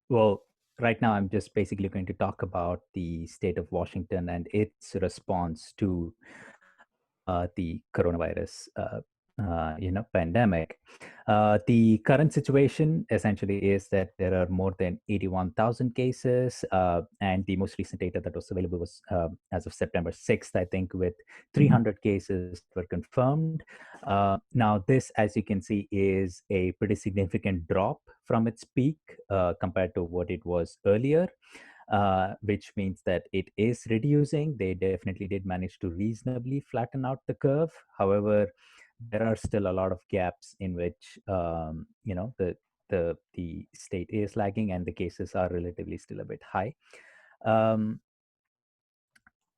Well, right now I'm just basically going to talk about the state of Washington and its response to the coronavirus, pandemic. The current situation essentially is that there are more than 81,000 cases, and the most recent data that was available was as of September 6th, I think, with 300 cases were confirmed. Now, this, as you can see, is a pretty significant drop from its peak compared to what it was earlier, which means that it is reducing. They definitely did manage to reasonably flatten out the curve. However, there are still a lot of gaps in which the state is lagging and the cases are relatively still a bit high. Um,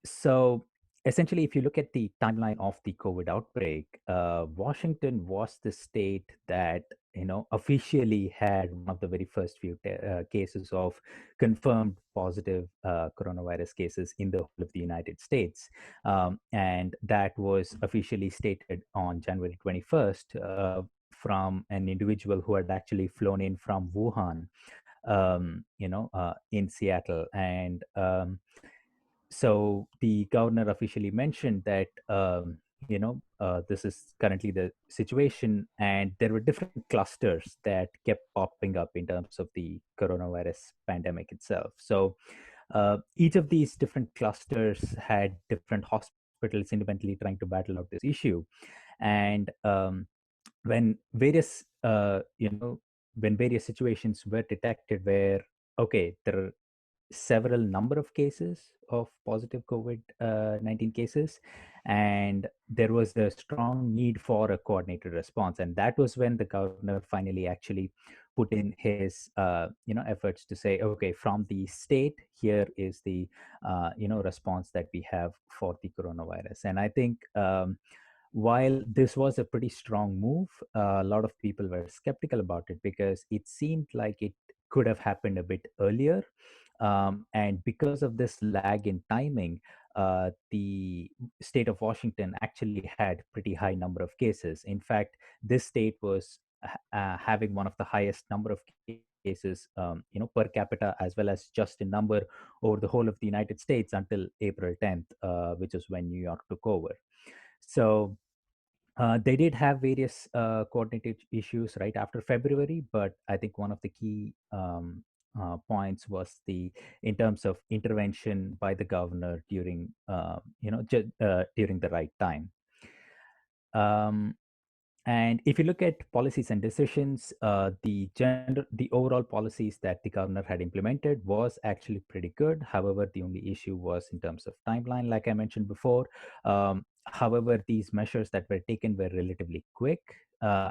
so essentially, if you look at the timeline of the COVID outbreak, Washington was the state that officially had one of the very first few cases of confirmed positive coronavirus cases in the whole of the United States, and that was officially stated on January 21st from an individual who had actually flown in from Wuhan, in Seattle, and so the governor officially mentioned that this is currently the situation, and there were different clusters that kept popping up in terms of the coronavirus pandemic itself. So each of these different clusters had different hospitals independently trying to battle out this issue, and when various when various situations were detected where okay, there are several number of cases of positive COVID-19 cases, and there was a strong need for a coordinated response. And that was when the governor finally actually put in his, efforts to say, okay, from the state, here is the, response that we have for the coronavirus. And I think while this was a pretty strong move, a lot of people were skeptical about it because it seemed like it could have happened a bit earlier. And because of this lag in timing, the state of Washington actually had pretty high number of cases. In fact, this state was having one of the highest number of cases, per capita, as well as just in number over the whole of the United States until April 10th, which is when New York took over. So they did have various coordinated issues right after February, but I think one of the key points was the in terms of intervention by the governor during during the right time. Um, and if you look at policies and decisions, the overall policies that the governor had implemented was actually pretty good. However, the only issue was in terms of timeline, like I mentioned before. However, these measures that were taken were relatively quick,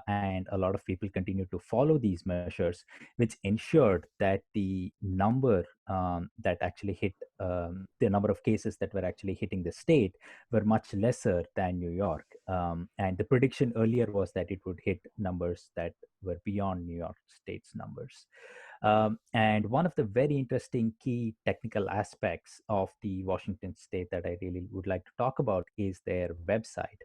and a lot of people continued to follow these measures, which ensured that the number that actually hit the number of cases that were actually hitting the state were much lesser than New York. And the prediction earlier was that it would hit numbers that were beyond New York State's numbers. And one of the very interesting key technical aspects of the Washington state that I really would like to talk about is their website.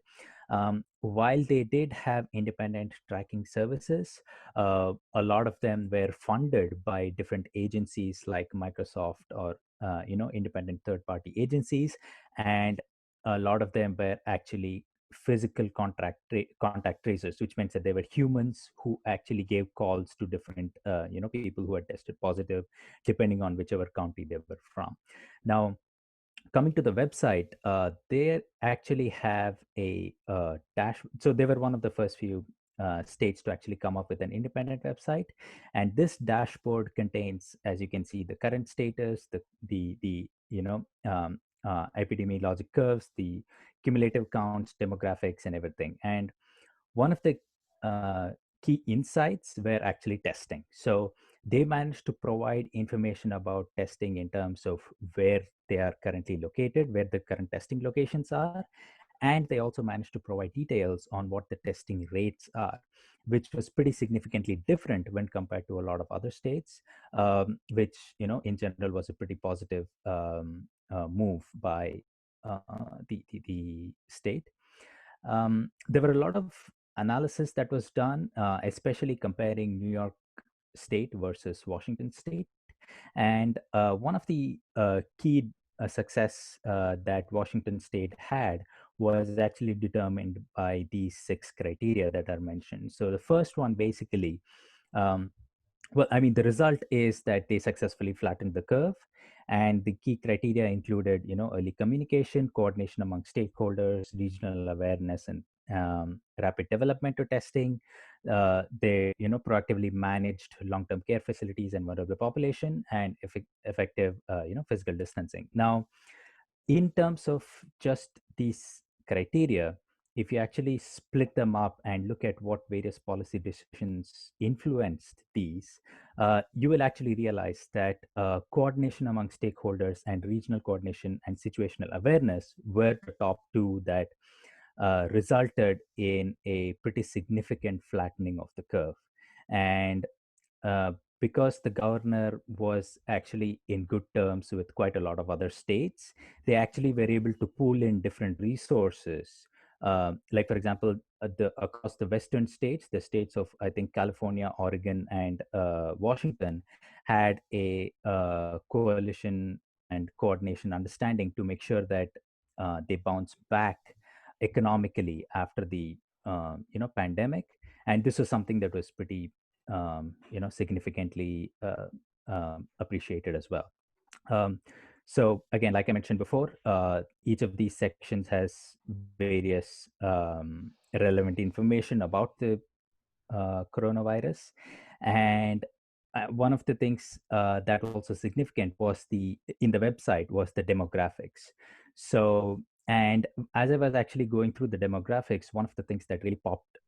While they did have independent tracking services, a lot of them were funded by different agencies like Microsoft or independent third-party agencies, and a lot of them were actually physical contact tracers, which means that they were humans who actually gave calls to different people who had tested positive, depending on whichever county they were from. Now, coming to the website, they actually have a dash. So they were one of the first few states to actually come up with an independent website, and this dashboard contains, as you can see, the current status, the epidemiologic curves, the cumulative counts, demographics, and everything. And one of the key insights were actually testing. So they managed to provide information about testing in terms of where they are currently located, where the current testing locations are, and they also managed to provide details on what the testing rates are, which was pretty significantly different when compared to a lot of other states, which in general was a pretty positive move by the state. There were a lot of analysis that was done, especially comparing New York State versus Washington State. And one of the key success that Washington State had was actually determined by these 6 criteria that are mentioned. So the first one basically, um, well, I mean, the result is that they successfully flattened the curve. And the key criteria included, early communication, coordination among stakeholders, regional awareness, and rapid development to testing. They, proactively managed long-term care facilities and vulnerable population, and effective, physical distancing. Now, in terms of just these criteria, if you actually split them up and look at what various policy decisions influenced these, you will actually realize that coordination among stakeholders and regional coordination and situational awareness were the top two that resulted in a pretty significant flattening of the curve. And uh, because the governor was actually in good terms with quite a lot of other states, they actually were able to pool in different resources. Like, for example, across the western states, the states of, I think, California, Oregon, and Washington had a coalition and coordination understanding to make sure that they bounce back economically after the pandemic. And this was something that was pretty significantly appreciated as well. Um, so again, like I mentioned before, each of these sections has various relevant information about the coronavirus. And one of the things that was also significant was in the website was the demographics. So, and as I was actually going through the demographics, one of the things that really popped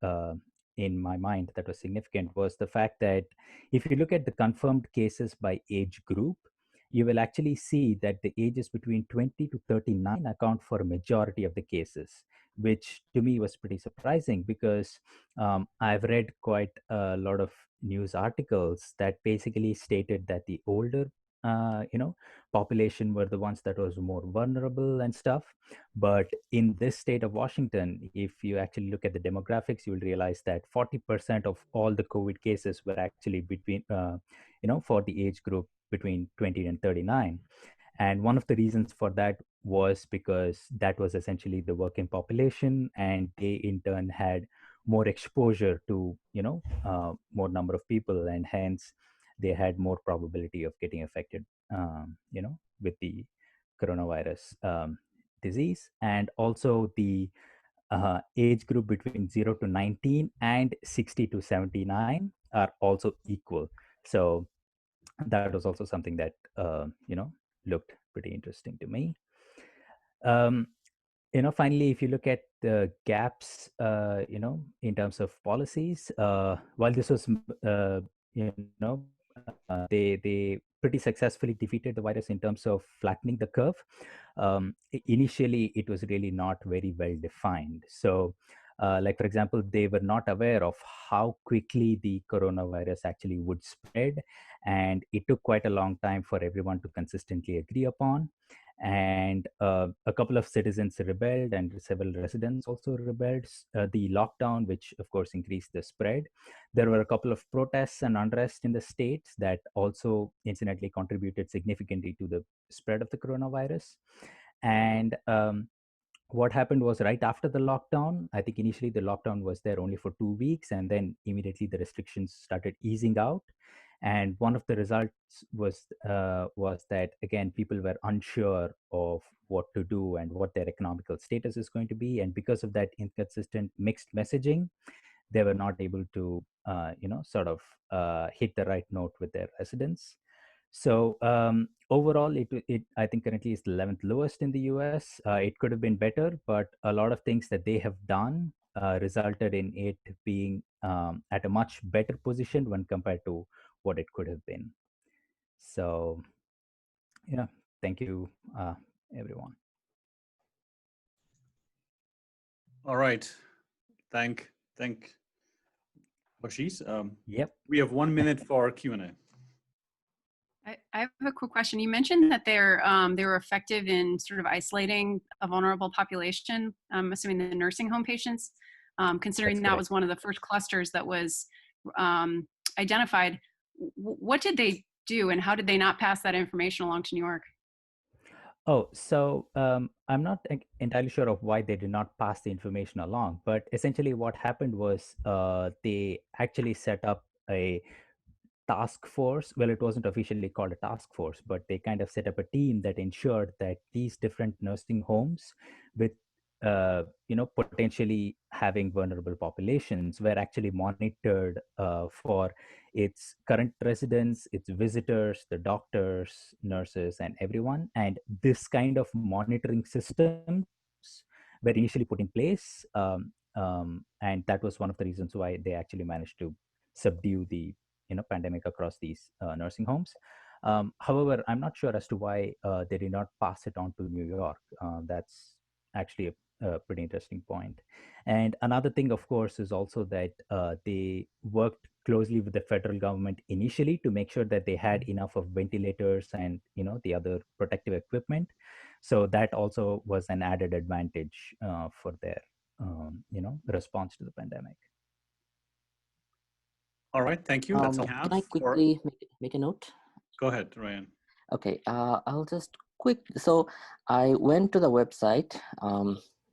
in my mind that was significant was the fact that if you look at the confirmed cases by age group, you will actually see that the ages between 20 to 39 account for a majority of the cases, which to me was pretty surprising because I've read quite a lot of news articles that basically stated that the older, population were the ones that was more vulnerable and stuff. But in this state of Washington, if you actually look at the demographics, you will realize that 40% of all the COVID cases were actually between, for the age group between 20 and 39. And one of the reasons for that was because that was essentially the working population, and they in turn had more exposure to, more number of people, and hence they had more probability of getting affected, with the coronavirus disease. And also the age group between 0 to 19 and 60 to 79 are also equal. So that was also something that looked pretty interesting to me. um, Finally, if you look at the gaps, in terms of policies, while this was they pretty successfully defeated the virus in terms of flattening the curve. Initially it was really not very well defined. So like, for example, they were not aware of how quickly the coronavirus actually would spread, and it took quite a long time for everyone to consistently agree upon. And a couple of citizens rebelled, and several residents also rebelled. The lockdown, which of course increased the spread. There were a couple of protests and unrest in the states that also incidentally contributed significantly to the spread of the coronavirus. And what happened was, right after the lockdown, I think initially the lockdown was there only for 2 weeks, and then immediately the restrictions started easing out. And one of the results was that, again, people were unsure of what to do and what their economical status is going to be, and because of that inconsistent mixed messaging, they were not able to sort of hit the right note with their residents. So overall, it I think currently is the 11th lowest in the US. It could have been better, but a lot of things that they have done resulted in it being at a much better position when compared to what it could have been. So yeah, thank you, everyone. All right, thank Ashish. Yep. We have 1 minute for Q&A. I have a quick question. You mentioned that they were effective in sort of isolating a vulnerable population. I'm assuming the nursing home patients, considering that was one of the first clusters that was identified. What did they do, and how did they not pass that information along to New York? Oh, so I'm not entirely sure of why they did not pass the information along, but essentially what happened was they actually set up a task force. Well, it wasn't officially called a task force, but they kind of set up a team that ensured that these different nursing homes with potentially having vulnerable populations were actually monitored for its current residents, its visitors, the doctors, nurses, and everyone. And this kind of monitoring systems were initially put in place, and that was one of the reasons why they actually managed to subdue the pandemic across these nursing homes. However, I'm not sure as to why they did not pass it on to New York. That's actually a pretty interesting point. And another thing, of course, is also that they worked closely with the federal government initially to make sure that they had enough of ventilators and the other protective equipment. So that also was an added advantage for their response to the pandemic. All right, thank you. That's all I have. Can I quickly make a note? Go ahead, Ryan. Okay, I'll just so I went to the website,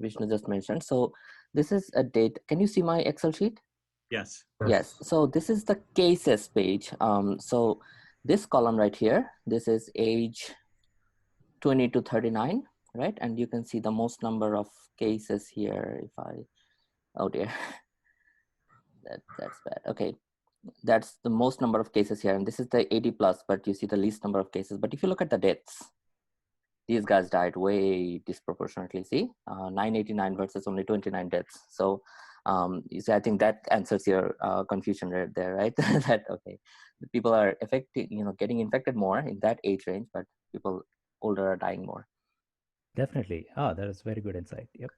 Vishnu just mentioned. So this is a date. Can you see my Excel sheet? Yes. Yes. So this is the cases page. So this column right here, this is age 20 to 39, right? And you can see the most number of cases here. If I, oh dear, that's bad. Okay. That's the most number of cases here. And this is the 80 plus, but you see the least number of cases. But if you look at the deaths, these guys died way disproportionately. See, 989 versus only 29 deaths. So you see, I think that answers your confusion right there, right? That, okay, the people are affected, getting infected more in that age range, but people older are dying more. Definitely. Ah, that is very good insight. Yep.